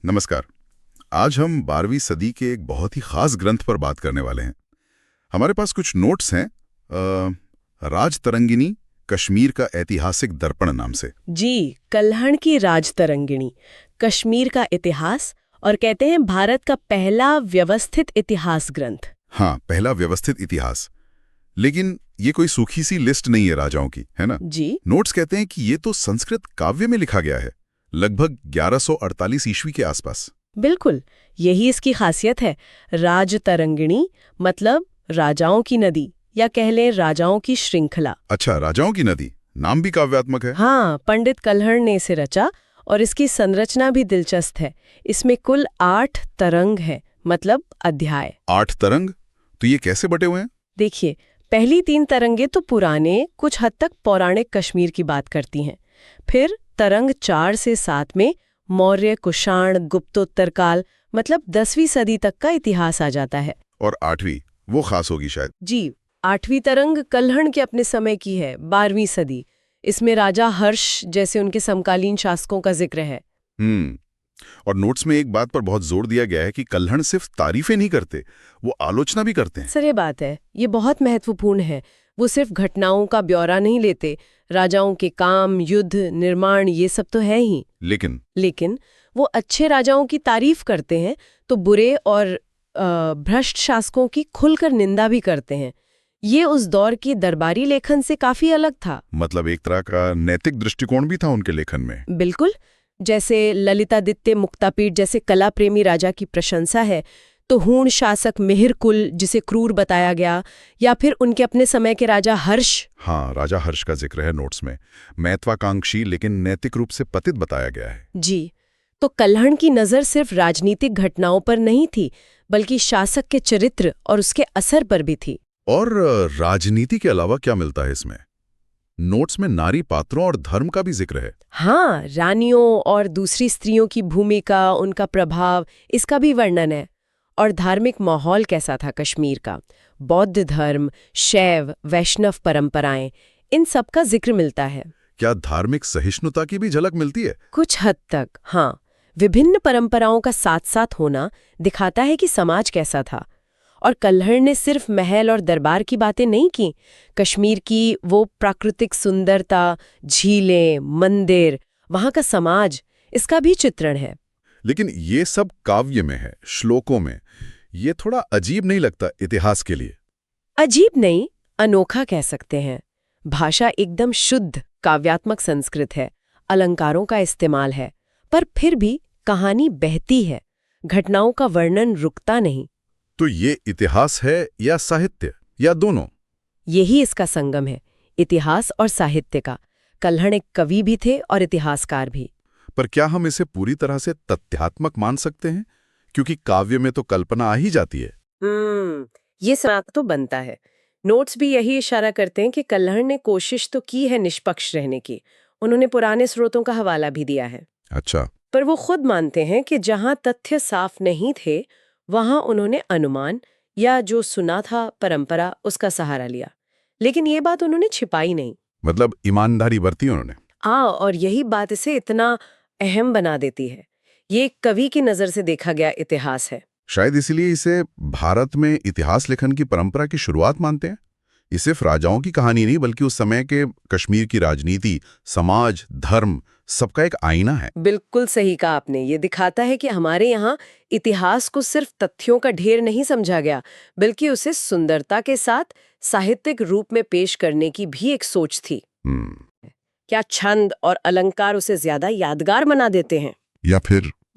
नमस्कार। आज हम 12वीं सदी के एक बहुत ही खास ग्रंथ पर बात करने वाले हैं। हमारे पास कुछ नोट्स हैं राजतरंगिणी कश्मीर का ऐतिहासिक दर्पण नाम से। जी, कल्हण की राजतरंगिणी, कश्मीर का इतिहास और कहते हैं भारत का पहला व्यवस्थित इतिहास ग्रंथ। हाँ, पहला व्यवस्थित इतिहास। लेकिन ये कोई सूखी सी लिस्ट नहीं है राजाओं की, है ना? जी, नोट्स कहते हैं कि ये तो संस्कृत काव्य में लिखा गया है, लगभग 1148 ईस्वी के आसपास। बिल्कुल, यही इसकी खासियत है। राजतरंगिणी मतलब राजाओं की नदी या कह लें राजाओं की श्रृंखला। अच्छा, राजाओं की नदी, नाम भी काव्यात्मक है। हाँ, पंडित कल्हण ने इसे रचा और इसकी संरचना भी दिलचस्प है। इसमें कुल 8 तरंग हैं, मतलब अध्याय। 8 तरंग? तो ये कैसे बटे हुए हैं? देखिए, पहली 3 तरंगे तो पुराने, कुछ हद तक पौराणिक कश्मीर की बात करती हैं। फिर तरंग 4 से 7 में मौर्य, कुषाण, गुप्तोत्तर काल मतलब 10वीं सदी तक का इतिहास आ जाता है। और 8वीं, वो खास होगी शायद। जी, 8वीं तरंग कल्हण के अपने समय की है, 12वीं सदी। इसमें राजा हर्ष जैसे उनके समकालीन शासकों का जिक्र है। और नोट्स में एक बात पर बहुत जोर दिया गया है कि कल्हण सिर्फ तारीफें नहीं करते, वो आलोचना भी करते हैं। सही बात है, ये बहुत महत्वपूर्ण है। वो सिर्फ घटनाओं का ब्यौरा नहीं लेते, राजाओं के काम, युद्ध, निर्माण ये सब तो है ही। लेकिन वो अच्छे राजाओं की तारीफ करते हैं तो बुरे और भ्रष्ट शासकों की खुलकर निंदा भी करते हैं। ये उस दौर की दरबारी लेखन से काफी अलग था। मतलब एक तरह का नैतिक दृष्टिकोण भी था उनके लेखन में। बिल्कुल, जैसे ललितादित्य मुक्तापीठ जैसे कला प्रेमी राजा की प्रशंसा है, तो हूण शासक मिहिरकुल जिसे क्रूर बताया गया, या फिर उनके अपने समय के राजा हर्ष। हाँ, राजा हर्ष का जिक्र है नोट्स में। महत्वाकांक्षी लेकिन नैतिक रूप से पतित बताया गया है। जी, तो कल्हण की नज़र सिर्फ राजनीतिक घटनाओं पर नहीं थी, बल्कि शासक के चरित्र और उसके असर पर भी थी। और राजनीति के अलावा क्या मिलता है इसमें? नोट्स में नारी पात्रों और धर्म का भी जिक्र है। हाँ, रानियों और दूसरी स्त्रियों की भूमिका, उनका प्रभाव, इसका भी वर्णन है। और धार्मिक माहौल कैसा था कश्मीर का? बौद्ध धर्म, शैव, वैष्णव परंपराएं, इन सब का जिक्र मिलता है। क्या धार्मिक सहिष्णुता की भी झलक मिलती है? कुछ हद तक, हाँ। विभिन्न परंपराओं का साथ साथ होना दिखाता है कि समाज कैसा था। और कल्हण ने सिर्फ महल और दरबार की बातें नहीं की, कश्मीर की वो प्राकृतिक सुंदरता, झीलें, मंदिर, वहाँ का समाज, इसका भी चित्रण है। लेकिन ये सब काव्य में है, श्लोकों में। ये थोड़ा अजीब नहीं लगता इतिहास के लिए? अजीब नहीं, अनोखा कह सकते हैं। भाषा एकदम शुद्ध काव्यात्मक संस्कृत है, अलंकारों का इस्तेमाल है, पर फिर भी कहानी बहती है, घटनाओं का वर्णन रुकता नहीं। तो ये इतिहास है या साहित्य, या दोनों? यही इसका संगम है, इतिहास और साहित्य का। कल्हण एक कवि भी थे और इतिहासकार भी। पर क्या हम इसे पूरी तरह से तथ्यात्मक मान सकते हैं? क्योंकि काव्य में तो कल्पना आ ही जाती है। ये सवाल तो बनता है। नोट्स भी यही इशारा करते हैं कि कल्हण ने कोशिश तो की है निष्पक्ष रहने की। उन्होंने पुराने स्रोतों का हवाला भी दिया है। अच्छा। पर वो खुद मानते हैं कि जहां तथ्य साफ नहीं थे, वहां उन्होंने अनुमान या जो सुना था परंपरा, उसका सहारा लिया। लेकिन ये बात उन्होंने छिपाई नहीं। मतलब ईमानदारी बरती उन्होंने। और यही बात इसे इतना अहम बना देती है। ये एक कवि की नजर से देखा गया इतिहास है। शायद इसीलिए इसे भारत में इतिहास लेखन की परंपरा की शुरुआत मानते हैं। ये सिर्फ राजाओं की कहानी नहीं, बल्कि उस समय के कश्मीर की राजनीति, समाज, धर्म, सबका एक आईना है। बिल्कुल सही कहा आपने। ये दिखाता है कि हमारे यहाँ इतिहास को सिर्फ तथ्यों का ढेर नहीं समझा गया, बल्कि उसे सुंदरता के साथ साहित्यिक रूप में पेश करने की भी एक सोच थी। क्या छंद और अलंकार उसे ज्यादा यादगार बना देते हैं?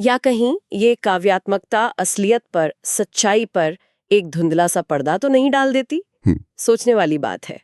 या कहीं ये काव्यात्मकता असलियत पर, सच्चाई पर एक धुंधला सा पर्दा तो नहीं डाल देती? सोचने वाली बात है।